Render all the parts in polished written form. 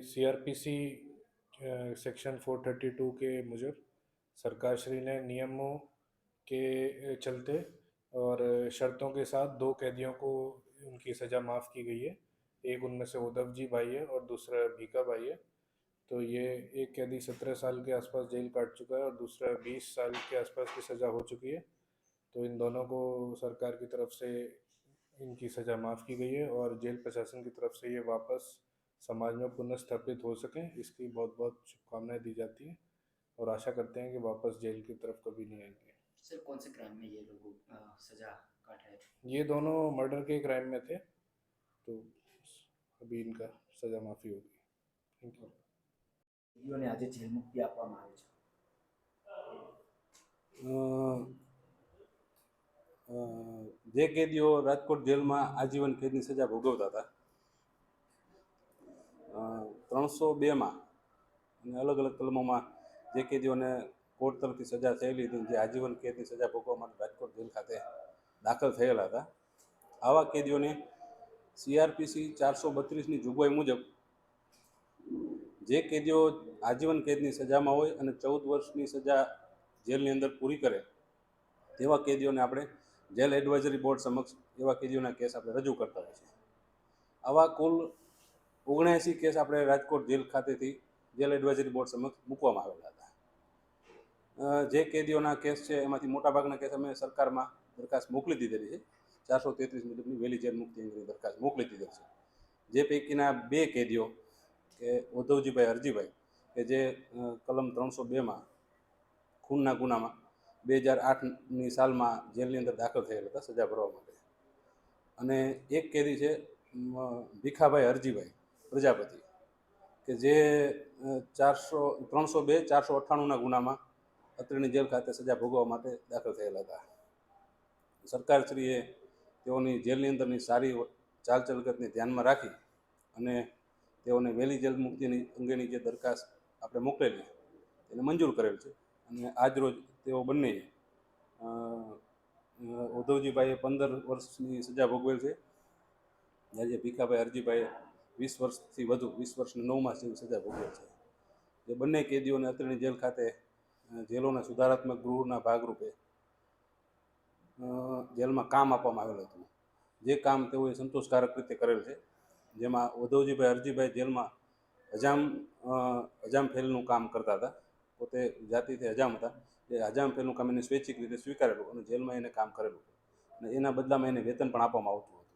CrPC section 432 के मुजब सरकारश्री ने नियमों के चलते और शर्तों के साथ दो कैदियों को उनकी सज़ा माफ़ की गई है। एक उनमें से उद्धव जी भाई है और दूसरा भीखा भाई है। तो ये एक कैदी 17 साल के आसपास जेल काट चुका है और दूसरा 20 साल के आसपास की सज़ा हो चुकी है। तो इन दोनों को सरकार की तरफ से इनकी सज़ा माफ़ की गई है और जेल प्रशासन की तरफ से ये वापस समाज में पुनः स्थापित हो सकें, इसकी बहुत बहुत शुभकामनाएं दी जाती हैं और आशा करते हैं कि वापस जेल की तरफ कभी नहीं आएंगे। सर कौन से क्राइम में ये लोग सजा काट रहे थे? ये दोनों मर्डर के क्राइम में थे, तो अभी इनका सज़ा माफ़ी होगी। Thank you. कैદીઓને આજે જેલ મુક્તિ આપવામાં આવી છે। જે કેદીઓ રાજકોટ જેલમાં આજીવન કેદની સજા ભોગવતા હતા 302માં અને અલગ અલગ કલમોમાં જે કેદીઓને કોર્ટ તરફથી સજા થયેલી હતી, જે આજીવન કેદની સજા ભોગવવા માટે રાજકોટ જેલ ખાતે દાખલ થયેલા હતા, આવા કેદીઓને CRPC 432ની જોગવાઈ મુજબ જે કેદીઓ આજીવન કેદની સજામાં હોય અને 14 વર્ષની સજા જેલની અંદર પૂરી કરે તેવા કેદીઓને આપણે જેલ એડવાઇઝરી બોર્ડ સમક્ષ એવા કેદીઓના કેસ આપણે રજૂ કરતા હોય છે। આવા કુલ 79 કેસ આપણે રાજકોટ જેલ ખાતેથી જેલ એડવાઇઝરી બોર્ડ સમક્ષ મૂકવામાં આવેલા હતા। જે કેદીઓના કેસ છે એમાંથી મોટાભાગના કેસ અમે સરકારમાં દરખાસ્ત મોકલી દીધેલી છે। 433 મુજબની વહેલી જેલ મુક્તિ અંગેની દરખાસ્ત મોકલી દીધેલ છે। જે પૈકીના 2 કેદીઓ કે ઉદ્ધવજીભાઈ હરજીભાઈ કે જે કલમ 302માં ખૂનના ગુનામાં 2008ની સાલમાં જેલની અંદર દાખલ થયેલા હતા સજા ભરવા માટે, અને એક કેદી છે ભીખાભાઈ હરજીભાઈ પ્રજાપતિ કે જે 302 498ના ગુનામાં અત્રેની જેલ ખાતે સજા ભોગવવા માટે દાખલ થયેલા હતા। સરકારશ્રીએ તેઓની જેલની અંદરની સારી ચાલ ચલકતને ધ્યાનમાં રાખી અને તેઓને વહેલી જેલ મુક્તિની અંગેની જે દરખાસ્ત આપણે મોકલેલી એને મંજૂર કરેલ છે। અને આજરોજ તેઓ બંને ઉદ્ધવજીભાઈએ 15 વર્ષની સજા ભોગવેલ છે, જ્યારે ભીખાભાઈ હરજીભાઈએ 20 વર્ષથી વધુ 20 વર્ષને 9 માસ જેવી સજા ભોગવેલ છે। જે બંને કેદીઓને અત્રેની જેલ ખાતે જેલોના સુધારાત્મક ગૃહના ભાગરૂપે જેલમાં કામ આપવામાં આવેલું હતું, જે કામ તેઓએ સંતોષકારક રીતે કરેલ છે। જેમાં ઉદ્ધવજીભાઈ હરજીભાઈ જેલમાં હજામ ફેલનું કામ કરતા હતા, પોતે જાતિથી હજામ હતા, એ હજામ ફેલનું કામ એને સ્વૈચ્છિક રીતે સ્વીકારેલું અને જેલમાં એને કામ કરેલું અને એના બદલામાં એને વેતન પણ આપવામાં આવતું હતું,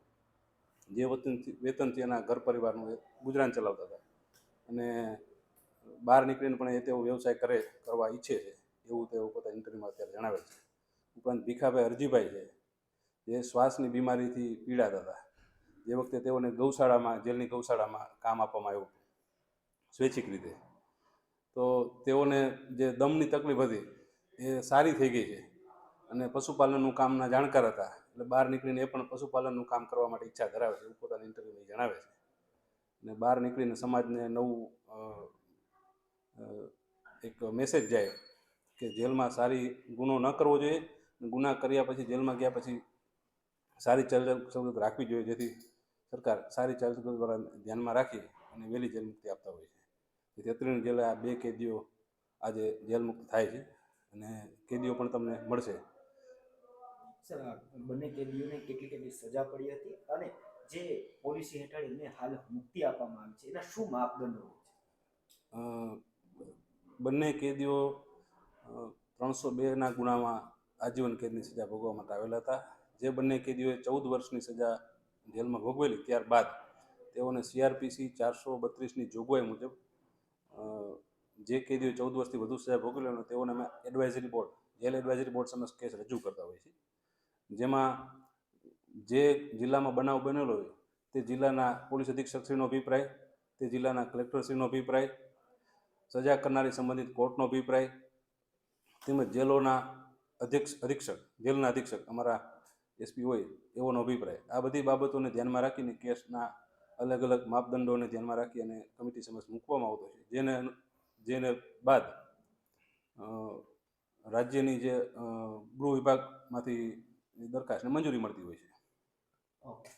જે વેતનથી એના ઘર પરિવારનું ગુજરાન ચલાવતા હતા અને બહાર નીકળીને પણ એ તેઓ વ્યવસાય કરવા ઈચ્છે છે એવું તેઓ પોતા ઇન્ટરવ્યુમાં અત્યારે જણાવે છે। ઉપરાંત ભીખાભાઈ હરજીભાઈ છે, જે શ્વાસની બીમારીથી પીડાતા હતા, જે વખતે તેઓને ગૌશાળામાં જેલની ગૌશાળામાં કામ આપવામાં આવ્યું સ્વૈચ્છિક રીતે, તો તેઓને જે દમની તકલીફ હતી એ સારી થઈ ગઈ છે અને પશુપાલનનું કામના જાણકાર હતા, એટલે બહાર નીકળીને એ પણ પશુપાલનનું કામ કરવા માટે ઈચ્છા ધરાવે છે એવું પોતાના ઇન્ટરવ્યુમાં જણાવે છે। અને બહાર નીકળીને સમાજને નવું એક મેસેજ જાય કે જેલમાં સારી ગુનો ન કરવો જોઈએ, ગુના કર્યા પછી જેલમાં ગયા પછી સારી ચાલ સવલત રાખવી જોઈએ, જેથી સરકાર સારી ચાલ સવલત ધ્યાનમાં રાખી અને વહેલી જેલ મુક્તિ આપતા હોય છે। જેથી અત્રેની જેલે આ 2 કેદીઓ આજે જેલ મુક્ત થાય છે અને કેદીઓ પણ તમને મળશે। સર બંને કેદીઓને કેટલી સજા પડી હતી અને જે પોલિસી હેઠળ એમને હાલ મુક્તિ આપવામાં આવી છે એના શું માપદંડો હોય છે? બંને કેદીઓ 302ના ગુનામાં આજીવન કેદની સજા ભોગવવા માટે આવેલા હતા। જે બંને કેદીઓએ 14 વર્ષની સજા જેલમાં ભોગવેલી ત્યારબાદ તેઓને CRPC 432ની જોગવાઈ મુજબ જે કેદીઓ 14 વર્ષથી વધુ સજા ભોગવેલી તેઓને અમે advisory board jail advisory board સમક્ષ કેસ રજૂ કરતા હોય છે, જેમાં જે જિલ્લામાં બનાવ બનેલો હોય તે જિલ્લાના પોલીસ અધિક્ષકશ્રીનો અભિપ્રાય, તે જિલ્લાના કલેક્ટરશ્રીનો અભિપ્રાય, સજા કરનારી સંબંધિત કોર્ટનો અભિપ્રાય તેમજ જેલોના અધિક્ષક જેલના અધિક્ષક અમારા SP હોય એવોનો અભિપ્રાય, આ બધી બાબતોને ધ્યાનમાં રાખીને કેસના અલગ અલગ માપદંડોને ધ્યાનમાં રાખી અને કમિટી સમક્ષ મૂકવામાં આવતો છે, જેને બાદ રાજ્યની જે ગૃહ વિભાગમાંથી દરખાસ્તને મંજૂરી મળતી હોય છે। ઓકે।